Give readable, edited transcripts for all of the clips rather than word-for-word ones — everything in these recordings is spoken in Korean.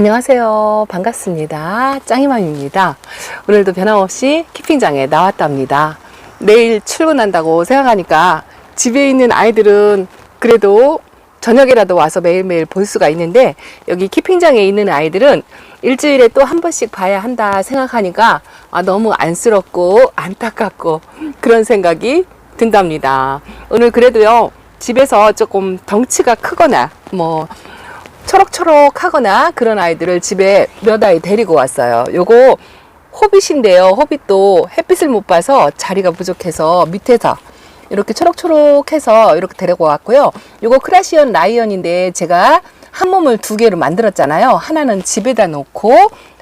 안녕하세요. 반갑습니다. 짱이맘입니다. 오늘도 변함없이 키핑장에 나왔답니다. 내일 출근한다고 생각하니까 집에 있는 아이들은 그래도 저녁에라도 와서 매일매일 볼 수가 있는데, 여기 키핑장에 있는 아이들은 일주일에 또 한 번씩 봐야 한다 생각하니까 너무 안쓰럽고 안타깝고 그런 생각이 든답니다. 오늘 그래도요, 집에서 조금 덩치가 크거나 초록초록하거나 그런 아이들을 집에 몇 아이 데리고 왔어요. 요거 호빗인데요. 호빗도 햇빛을 못 봐서 자리가 부족해서 밑에서 이렇게 초록초록해서 이렇게 데리고 왔고요. 요거 크라시언 라이언인데 제가 한 몸을 두 개로 만들었잖아요. 하나는 집에다 놓고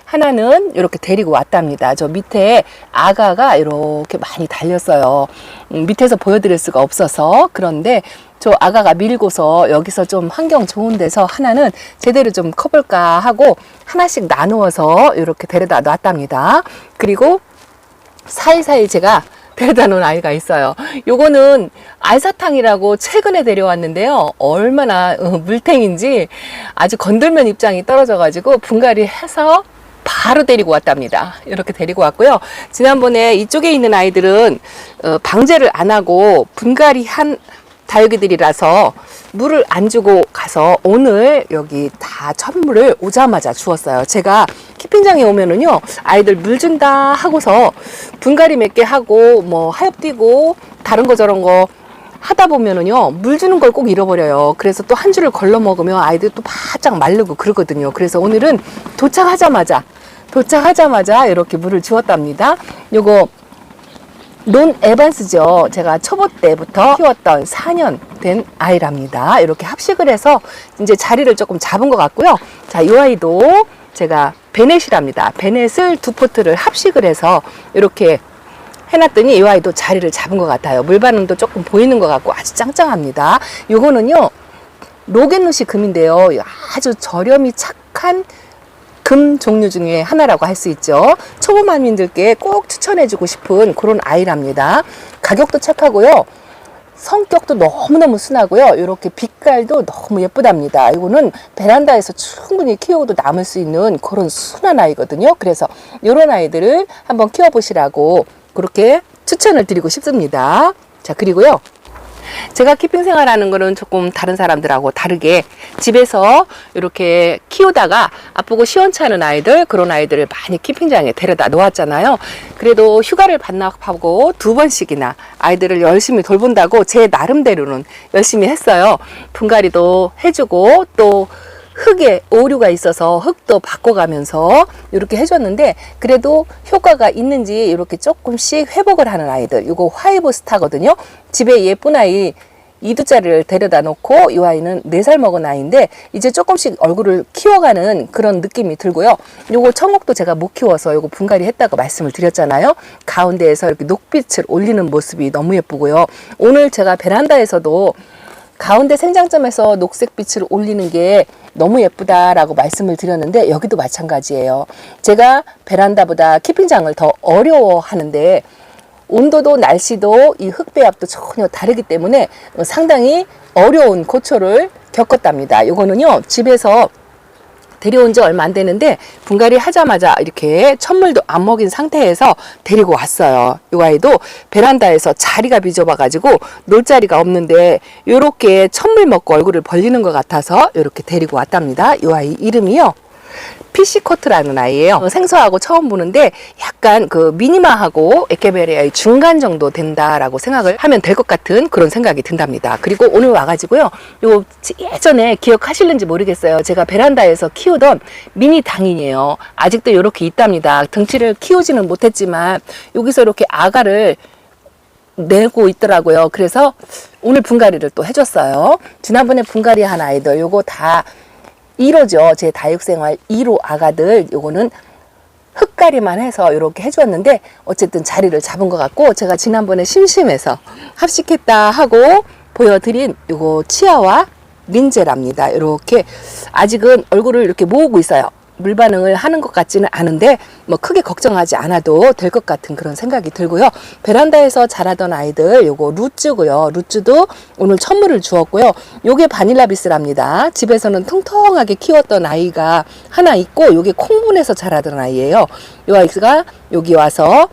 하나는 이렇게 데리고 왔답니다. 저 밑에 아가가 이렇게 많이 달렸어요. 밑에서 보여드릴 수가 없어서. 그런데 저 아가가 밀고서 여기서 좀 환경 좋은 데서 하나는 제대로 좀 커볼까 하고 하나씩 나누어서 이렇게 데려다 놨답니다. 그리고 사이사이 제가 데려다 놓은 아이가 있어요. 요거는 알사탕이라고 최근에 데려왔는데요. 얼마나 물탱인지 아주 건들면 입장이 떨어져가지고 분갈이 해서 바로 데리고 왔답니다. 이렇게 데리고 왔고요. 지난번에 이쪽에 있는 아이들은 방제를 안 하고 분갈이 한 다육이들이라서 물을 안 주고 가서 오늘 여기 다 천물을 오자마자 주었어요. 제가 키핑장에 오면은요, 아이들 물 준다 하고서 분갈이 몇 개 하고 하엽 띄고 다른 거 저런 거 하다 보면은요, 물 주는 걸 꼭 잃어버려요. 그래서 또 한 줄을 걸러 먹으면 아이들 또 바짝 마르고 그러거든요. 그래서 오늘은 도착하자마자 이렇게 물을 주었답니다. 요거 론 에반스죠. 제가 초보 때부터 키웠던 4년 된 아이랍니다. 이렇게 합식을 해서 이제 자리를 조금 잡은 것 같고요. 자, 이 아이도 제가 베넷이랍니다. 베넷을 두 포트를 합식을 해서 이렇게 해놨더니 이 아이도 자리를 잡은 것 같아요. 물 반응도 조금 보이는 것 같고 아주 짱짱합니다. 요거는요, 로겐루시 금인데요. 아주 저렴이 착한 금 종류 중에 하나라고 할 수 있죠. 초보맘님들께 꼭 추천해주고 싶은 그런 아이랍니다. 가격도 착하고요. 성격도 너무너무 순하고요. 이렇게 빛깔도 너무 예쁘답니다. 이거는 베란다에서 충분히 키우고도 남을 수 있는 그런 순한 아이거든요. 그래서 이런 아이들을 한번 키워보시라고 그렇게 추천을 드리고 싶습니다. 자, 그리고요, 제가 키핑 생활하는 거는 조금 다른 사람들하고 다르게 집에서 이렇게 키우다가 아프고 시원찮은 아이들, 그런 아이들을 많이 키핑장에 데려다 놓았잖아요. 그래도 휴가를 반납하고 2번씩이나 아이들을 열심히 돌본다고 제 나름대로는 열심히 했어요. 분갈이도 해주고 또 흙에 오류가 있어서 흙도 바꿔가면서 이렇게 해줬는데, 그래도 효과가 있는지 이렇게 조금씩 회복을 하는 아이들, 이거 화이브 스타거든요. 집에 예쁜 아이 2두짜리를 데려다 놓고 이 아이는 4살 먹은 아이인데 이제 조금씩 얼굴을 키워가는 그런 느낌이 들고요. 요거 청옥도 제가 못 키워서 요거 분갈이 했다고 말씀을 드렸잖아요. 가운데에서 이렇게 녹빛을 올리는 모습이 너무 예쁘고요. 오늘 제가 베란다에서도 가운데 생장점에서 녹색빛을 올리는 게 너무 예쁘다라고 말씀을 드렸는데, 여기도 마찬가지예요. 제가 베란다보다 키핑장을 더 어려워하는데 온도도 날씨도 이 흙배합도 전혀 다르기 때문에 상당히 어려운 고초를 겪었답니다. 이거는요, 집에서 데려온 지 얼마 안 되는데 분갈이 하자마자 이렇게 천물도 안 먹인 상태에서 데리고 왔어요. 이 아이도 베란다에서 자리가 비좁아가지고 놀 자리가 없는데 이렇게 천물 먹고 얼굴을 벌리는 것 같아서 이렇게 데리고 왔답니다. 이 아이 이름이요, 피시코트라는 아이예요. 생소하고 처음 보는데 약간 그 미니마하고 에케베리아의 중간 정도 된다라고 생각을 하면 될 것 같은 그런 생각이 든답니다. 그리고 오늘 와가지고요, 요 예전에 기억하실는지 모르겠어요. 제가 베란다에서 키우던 미니 당인이에요. 아직도 이렇게 있답니다. 등치를 키우지는 못했지만 여기서 이렇게 아가를 내고 있더라고요. 그래서 오늘 분갈이를 또 해줬어요. 지난번에 분갈이 한 아이들 요거 다 1호죠. 제 다육생활 1호 아가들, 요거는 흙가리만 해서 이렇게 해주었는데 어쨌든 자리를 잡은 것 같고, 제가 지난번에 심심해서 합식했다 하고 보여드린 요거 치아와 린제랍니다. 이렇게 아직은 얼굴을 이렇게 모으고 있어요. 물 반응을 하는 것 같지는 않은데 뭐 크게 걱정하지 않아도 될 것 같은 그런 생각이 들고요. 베란다에서 자라던 아이들 요거 루츠고요. 루츠도 오늘 천물을 주었고요. 요게 바닐라 비스랍니다. 집에서는 통통하게 키웠던 아이가 하나 있고 요게 콩분에서 자라던 아이예요. 요 아이가 여기 와서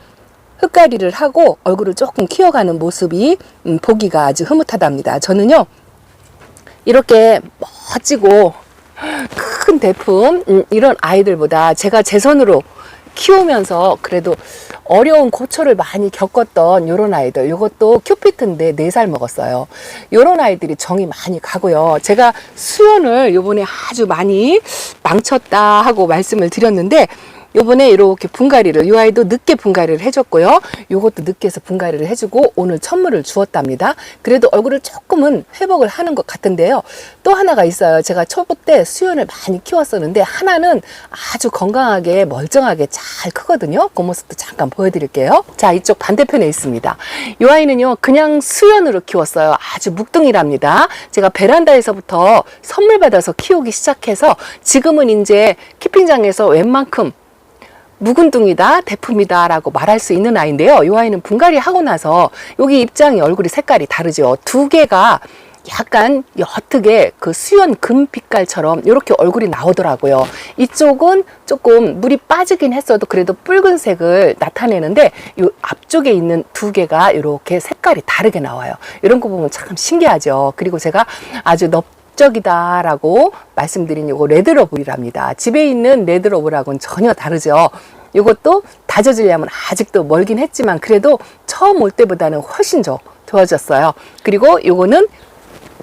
흙가리를 하고 얼굴을 조금 키워가는 모습이 보기가 아주 흐뭇하답니다. 저는요 이렇게 멋지고 큰 대품 이런 아이들보다 제가 제 손으로 키우면서 그래도 어려운 고초를 많이 겪었던 요런 아이들, 요것도 큐피트인데 4살 먹었어요. 요런 아이들이 정이 많이 가고요. 제가 수연을 요번에 아주 많이 망쳤다 하고 말씀을 드렸는데 요번에 이렇게 분갈이를, 이 아이도 늦게 분갈이를 해줬고요. 요것도 늦게 해서 분갈이를 해주고 오늘 천물을 주었답니다. 그래도 얼굴을 조금은 회복을 하는 것 같은데요. 또 하나가 있어요. 제가 초보 때 수연을 많이 키웠었는데 하나는 아주 건강하게 멀쩡하게 잘 크거든요. 그 모습도 잠깐 보여드릴게요. 자, 이쪽 반대편에 있습니다. 이 아이는요 그냥 수연으로 키웠어요. 아주 묵둥이랍니다. 제가 베란다에서부터 선물 받아서 키우기 시작해서 지금은 이제 키핑장에서 웬만큼 묵은둥이다, 대품이다 라고 말할 수 있는 아이인데요. 이 아이는 분갈이 하고 나서 여기 입장이 얼굴이 색깔이 다르죠. 두 개가 약간 옅게 그 수연 금 빛깔처럼 이렇게 얼굴이 나오더라고요. 이쪽은 조금 물이 빠지긴 했어도 그래도 붉은색을 나타내는데 이 앞쪽에 있는 두 개가 이렇게 색깔이 다르게 나와요. 이런 거 보면 참 신기하죠. 그리고 제가 아주 적이다라고 말씀드린 요거 레드러블이랍니다. 집에 있는 레드러블하고는 전혀 다르죠. 이것도 다져주려면 아직도 멀긴 했지만 그래도 처음 올 때보다는 훨씬 좋아졌어요. 그리고 요거는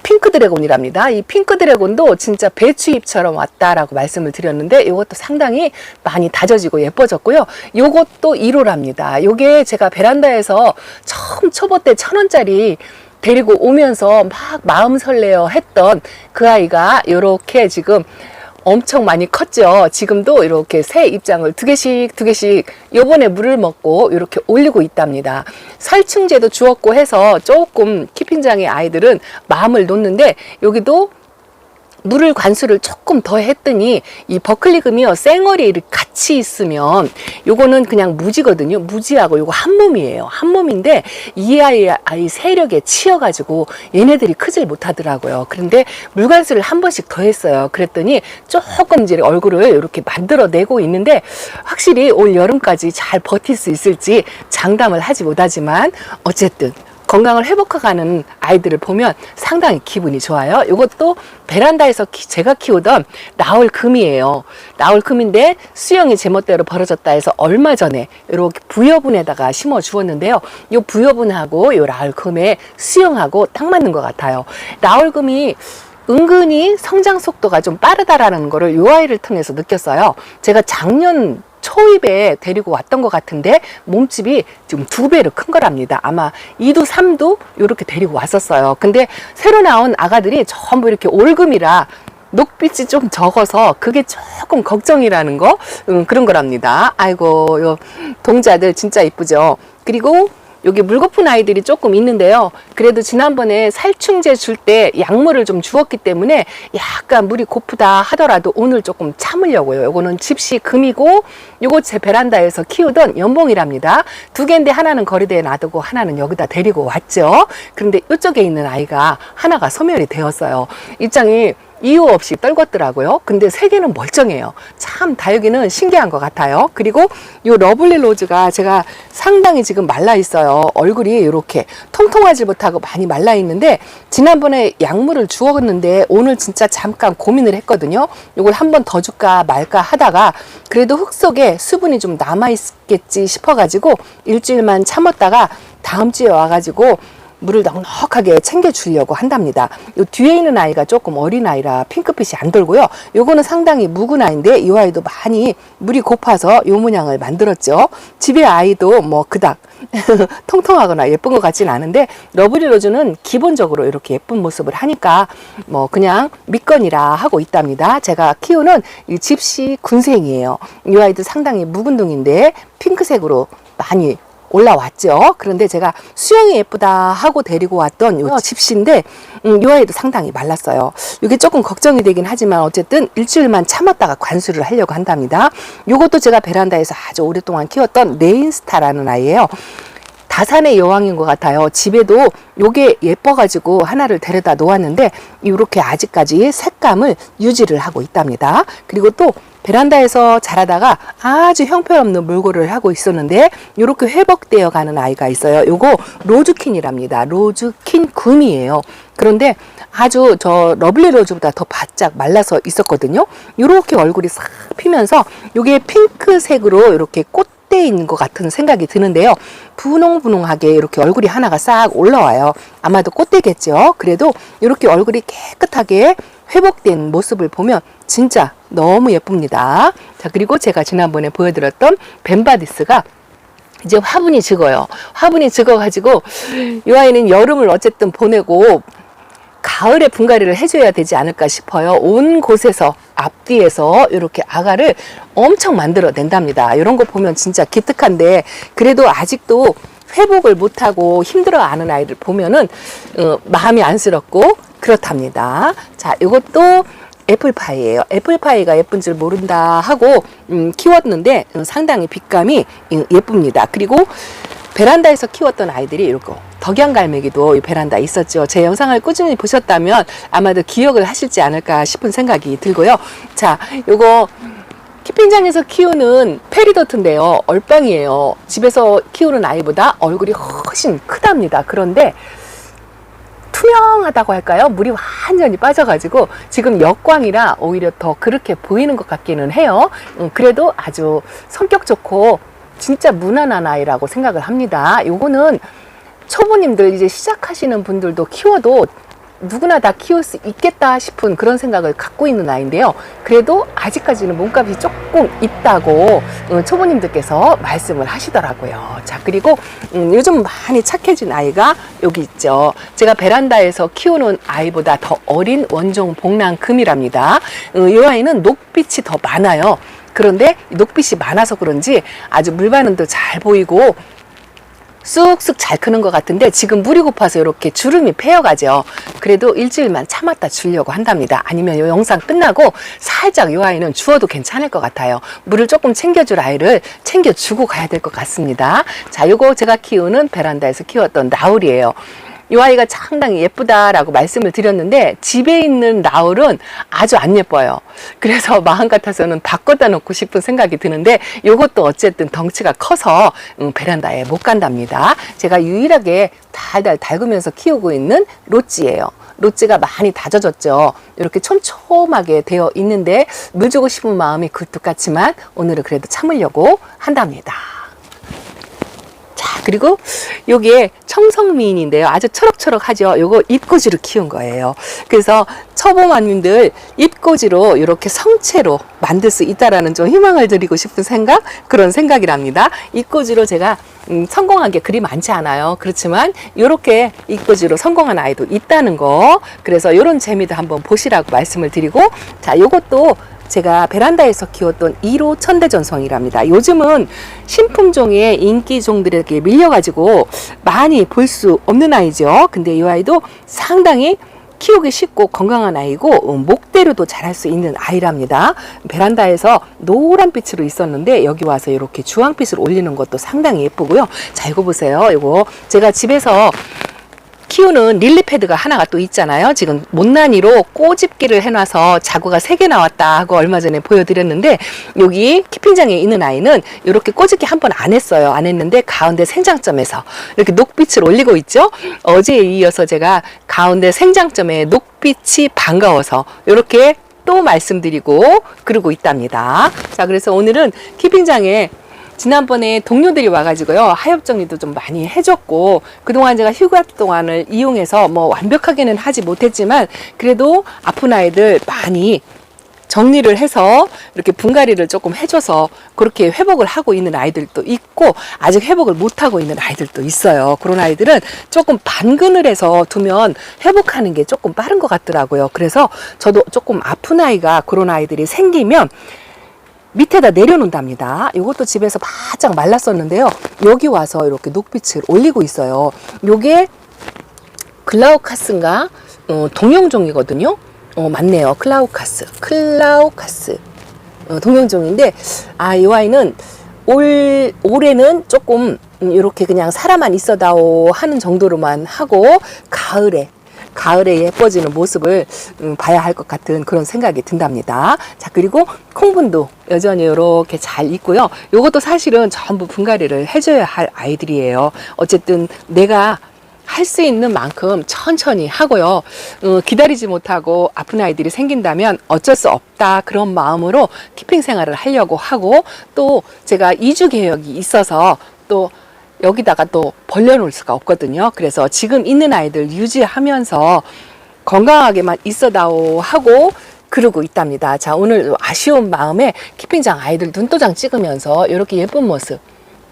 핑크 드래곤이랍니다. 이 핑크 드래곤도 진짜 배추잎처럼 왔다라고 말씀을 드렸는데 이것도 상당히 많이 다져지고 예뻐졌고요. 요것도 1호랍니다. 요게 제가 베란다에서 처음 초보 때 1,000원짜리 데리고 오면서 막 마음 설레어 했던 그 아이가 이렇게 지금 엄청 많이 컸죠. 지금도 이렇게 새 입장을 두 개씩 요번에 물을 먹고 이렇게 올리고 있답니다. 살충제도 주었고 해서 조금 키핑장의 아이들은 마음을 놓는데 여기도 물을 관수를 조금 더 했더니 이 버클리금이요 쌩얼이 같이 있으면 요거는 그냥 무지거든요. 무지하고 요거 한 몸이에요. 한 몸인데 이 아이 세력에 치여가지고 얘네들이 크질 못하더라고요. 그런데 물 관수를 한 번씩 더 했어요. 그랬더니 조금 이제 얼굴을 이렇게 만들어내고 있는데 확실히 올 여름까지 잘 버틸 수 있을지 장담을 하지 못하지만 어쨌든 건강을 회복해가는 아이들을 보면 상당히 기분이 좋아요. 이것도 베란다에서 제가 키우던 나올금이에요. 나올금인데 수영이 제멋대로 벌어졌다 해서 얼마 전에 이렇게 부여분에다가 심어 주었는데요. 이 부여분하고 이 나올금의 수영하고 딱 맞는 것 같아요. 나올금이 은근히 성장 속도가 좀 빠르다라는 거를 이 아이를 통해서 느꼈어요. 제가 작년 초입에 데리고 왔던 것 같은데 몸집이 지금 2배로 큰 거랍니다. 아마 2두 3두 이렇게 데리고 왔었어요. 근데 새로 나온 아가들이 전부 이렇게 올금이라 녹빛이 좀 적어서 그게 조금 걱정이라는 거 그런 거랍니다. 아이고 요 동자들 진짜 이쁘죠. 그리고 여기 물거품 아이들이 조금 있는데요. 그래도 지난번에 살충제 줄 때 약물을 좀 주었기 때문에 약간 물이 고프다 하더라도 오늘 조금 참으려고요. 요거는 집시 금이고 요거 제 베란다에서 키우던 연봉이랍니다. 2개인데 하나는 거리대에 놔두고 하나는 여기다 데리고 왔죠. 그런데 이쪽에 있는 아이가 하나가 소멸이 되었어요. 입장이 이유 없이 떨궜더라고요. 근데 3개는 멀쩡해요. 참 다육이는 신기한 것 같아요. 그리고 이 러블리 로즈가 제가 상당히 지금 말라 있어요. 얼굴이 이렇게 통통하지 못하고 많이 말라 있는데 지난번에 약물을 주었는데 오늘 진짜 잠깐 고민을 했거든요. 이걸 한 번 더 줄까 말까 하다가 그래도 흙 속에 수분이 좀 남아 있겠지 싶어가지고 일주일만 참았다가 다음 주에 와가지고 물을 넉넉하게 챙겨주려고 한답니다. 이 뒤에 있는 아이가 조금 어린 아이라 핑크빛이 안 돌고요. 요거는 상당히 묵은 아이인데 이 아이도 많이 물이 고파서 요 모양을 만들었죠. 집에 아이도 뭐 그닥 통통하거나 예쁜 것 같지는 않은데 러블리 로즈는 기본적으로 이렇게 예쁜 모습을 하니까 뭐 그냥 믿거니라 하고 있답니다. 제가 키우는 이 집시 군생이에요. 이 아이도 상당히 묵은 동인데 핑크색으로 많이 올라왔죠. 그런데 제가 수영이 예쁘다 하고 데리고 왔던 요 집시인데 요 아이도 상당히 말랐어요. 이게 조금 걱정이 되긴 하지만 어쨌든 일주일만 참았다가 관수를 하려고 한답니다. 요것도 제가 베란다에서 아주 오랫동안 키웠던 레인스타라는 아이예요. 다산의 여왕인 것 같아요. 집에도 요게 예뻐가지고 하나를 데려다 놓았는데 이렇게 아직까지 색감을 유지를 하고 있답니다. 그리고 또 베란다에서 자라다가 아주 형편없는 몰골을 하고 있었는데 이렇게 회복되어 가는 아이가 있어요. 요거 로즈킨이랍니다. 로즈킨 금이에요. 그런데 아주 저 러블리 로즈보다 더 바짝 말라서 있었거든요. 이렇게 얼굴이 싹 피면서 요게 핑크색으로 이렇게 꽃대인 것 같은 생각이 드는데요. 분홍분홍하게 이렇게 얼굴이 하나가 싹 올라와요. 아마도 꽃대겠죠. 그래도 이렇게 얼굴이 깨끗하게 회복된 모습을 보면 진짜 너무 예쁩니다. 자, 그리고 제가 지난번에 보여드렸던 벤바디스가 이제 화분이 적어요. 화분이 적어가지고 이 아이는 여름을 어쨌든 보내고 가을에 분갈이를 해줘야 되지 않을까 싶어요. 온 곳에서 앞뒤에서 이렇게 아가를 엄청 만들어낸답니다. 이런 거 보면 진짜 기특한데 그래도 아직도 회복을 못하고 힘들어하는 아이를 보면은 마음이 안쓰럽고 그렇답니다. 자, 이것도 애플파이예요. 애플파이가 예쁜 줄 모른다 하고 키웠는데 상당히 빛감이 예쁩니다. 그리고 베란다에서 키웠던 아이들이 이렇게 덕양갈매기도 이 베란다에 있었죠. 제 영상을 꾸준히 보셨다면 아마도 기억을 하실지 않을까 싶은 생각이 들고요. 자, 요거 키핑장에서 키우는 페리도트인데요. 얼빵이에요. 집에서 키우는 아이보다 얼굴이 훨씬 크답니다. 그런데 투명하다고 할까요? 물이 완전히 빠져가지고 지금 역광이라 오히려 더 그렇게 보이는 것 같기는 해요. 그래도 아주 성격 좋고 진짜 무난한 아이라고 생각을 합니다. 요거는 초보님들 이제 시작하시는 분들도 키워도 누구나 다 키울 수 있겠다 싶은 그런 생각을 갖고 있는 아이인데요. 그래도 아직까지는 몸값이 조금 있다고 초보님들께서 말씀을 하시더라고요. 자, 그리고 요즘 많이 착해진 아이가 여기 있죠. 제가 베란다에서 키우는 아이보다 더 어린 원종 복랑금이랍니다. 이 아이는 녹빛이 더 많아요. 그런데 녹빛이 많아서 그런지 아주 물 반응도 잘 보이고 쑥쑥 잘 크는 것 같은데 지금 물이 고파서 이렇게 주름이 패여가죠. 그래도 일주일만 참았다 주려고 한답니다. 아니면 이 영상 끝나고 살짝 이 아이는 주어도 괜찮을 것 같아요. 물을 조금 챙겨줄 아이를 챙겨주고 가야 될 것 같습니다. 자, 요거 제가 키우는 베란다에서 키웠던 나울이에요. 이 아이가 상당히 예쁘다라고 말씀을 드렸는데 집에 있는 나울은 아주 안 예뻐요. 그래서 마음 같아서는 바꿔다 놓고 싶은 생각이 드는데 이것도 어쨌든 덩치가 커서 베란다에 못 간답니다. 제가 유일하게 달달 달구면서 키우고 있는 로찌예요. 로찌가 많이 다져졌죠. 이렇게 촘촘하게 되어 있는데 물 주고 싶은 마음이 굴뚝 같지만 오늘은 그래도 참으려고 한답니다. 자, 그리고 요게 청성미인인데요. 아주 초록초록하죠. 요거 잎꽂이로 키운 거예요. 그래서 초보마님들 잎꽂이로 이렇게 성체로 만들 수 있다라는 좀 희망을 드리고 싶은 생각, 그런 생각이랍니다. 잎꽂이로 제가 성공한 게 그리 많지 않아요. 그렇지만 이렇게 잎꽂이로 성공한 아이도 있다는 거. 그래서 이런 재미도 한번 보시라고 말씀을 드리고, 자, 요것도 제가 베란다에서 키웠던 1호 천대전송이랍니다. 요즘은 신품종의 인기종들에게 밀려가지고 많이 볼 수 없는 아이죠. 근데 이 아이도 상당히 키우기 쉽고 건강한 아이고 목대로도 자랄 수 있는 아이랍니다. 베란다에서 노란빛으로 있었는데 여기 와서 이렇게 주황빛을 올리는 것도 상당히 예쁘고요. 자, 이거 보세요. 이거 제가 집에서 키우는 릴리 패드가 하나가 또 있잖아요. 지금 못난이로 꼬집기를 해놔서 자구가 3개 나왔다 하고 얼마 전에 보여드렸는데 여기 키핑장에 있는 아이는 이렇게 꼬집기 한 번 안 했어요. 안 했는데 가운데 생장점에서 이렇게 녹빛을 올리고 있죠. 어제에 이어서 제가 가운데 생장점에 녹빛이 반가워서 이렇게 또 말씀드리고 그러고 있답니다. 자, 그래서 오늘은 키핑장에 지난번에 동료들이 와가지고요, 하엽 정리도 좀 많이 해줬고, 그동안 제가 휴가 동안을 이용해서 뭐 완벽하게는 하지 못했지만, 그래도 아픈 아이들 많이 정리를 해서 이렇게 분갈이를 조금 해줘서 그렇게 회복을 하고 있는 아이들도 있고, 아직 회복을 못하고 있는 아이들도 있어요. 그런 아이들은 조금 반그늘에서 두면 회복하는 게 조금 빠른 것 같더라고요. 그래서 저도 조금 아픈 아이가 그런 아이들이 생기면 밑에다 내려놓는답니다. 이것도 집에서 바짝 말랐었는데요. 여기 와서 이렇게 녹빛을 올리고 있어요. 요게 클라우카스인가? 동영종이거든요. 맞네요. 클라우카스. 동영종인데, 이 와인은 올해는 조금 이렇게 그냥 살아만 있어다오 하는 정도로만 하고, 가을에 예뻐지는 모습을 봐야 할 것 같은 그런 생각이 든답니다. 자, 그리고 콩분도 여전히 이렇게 잘 있고요. 요것도 사실은 전부 분갈이를 해줘야 할 아이들이에요. 어쨌든 내가 할 수 있는 만큼 천천히 하고요. 기다리지 못하고 아픈 아이들이 생긴다면 어쩔 수 없다 그런 마음으로 키핑 생활을 하려고 하고, 또 제가 이주 계획이 있어서 또 여기다가 또 벌려놓을 수가 없거든요. 그래서 지금 있는 아이들 유지하면서 건강하게만 있어다오 하고 그러고 있답니다. 자, 오늘 아쉬운 마음에 키핑장 아이들 눈도장 찍으면서 이렇게 예쁜 모습,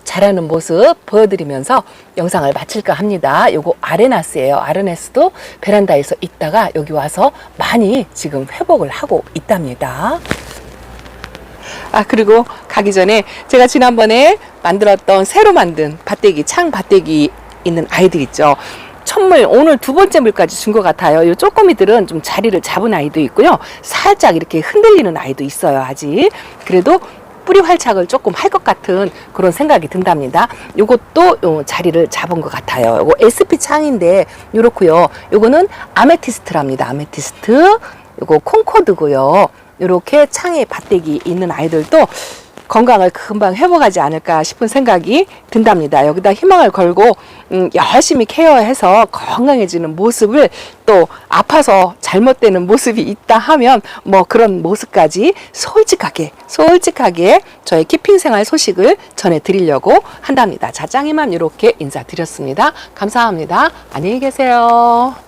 자라는 모습 보여드리면서 영상을 마칠까 합니다. 요거 아레나스예요. 아레나스도 베란다에서 있다가 여기 와서 많이 지금 회복을 하고 있답니다. 그리고 가기 전에 제가 지난번에 만들었던 새로 만든 밭대기, 창 밭대기 있는 아이들 있죠. 첫물, 오늘 두 번째 물까지 준 것 같아요. 요 쪼꼬미들은 좀 자리를 잡은 아이도 있고요. 살짝 이렇게 흔들리는 아이도 있어요, 아직. 그래도 뿌리 활착을 조금 할 것 같은 그런 생각이 든답니다. 요것도 자리를 잡은 것 같아요. 요거 SP 창인데 요렇고요. 요거는 아메티스트랍니다. 아메티스트. 요거 콩코드고요. 요렇게 창에 밭대기 있는 아이들도 건강을 금방 회복하지 않을까 싶은 생각이 든답니다. 여기다 희망을 걸고 열심히 케어해서 건강해지는 모습을, 또 아파서 잘못되는 모습이 있다 하면 뭐 그런 모습까지 솔직하게 저의 키핑 생활 소식을 전해드리려고 한답니다. 자, 짱이맘 이렇게 인사드렸습니다. 감사합니다. 안녕히 계세요.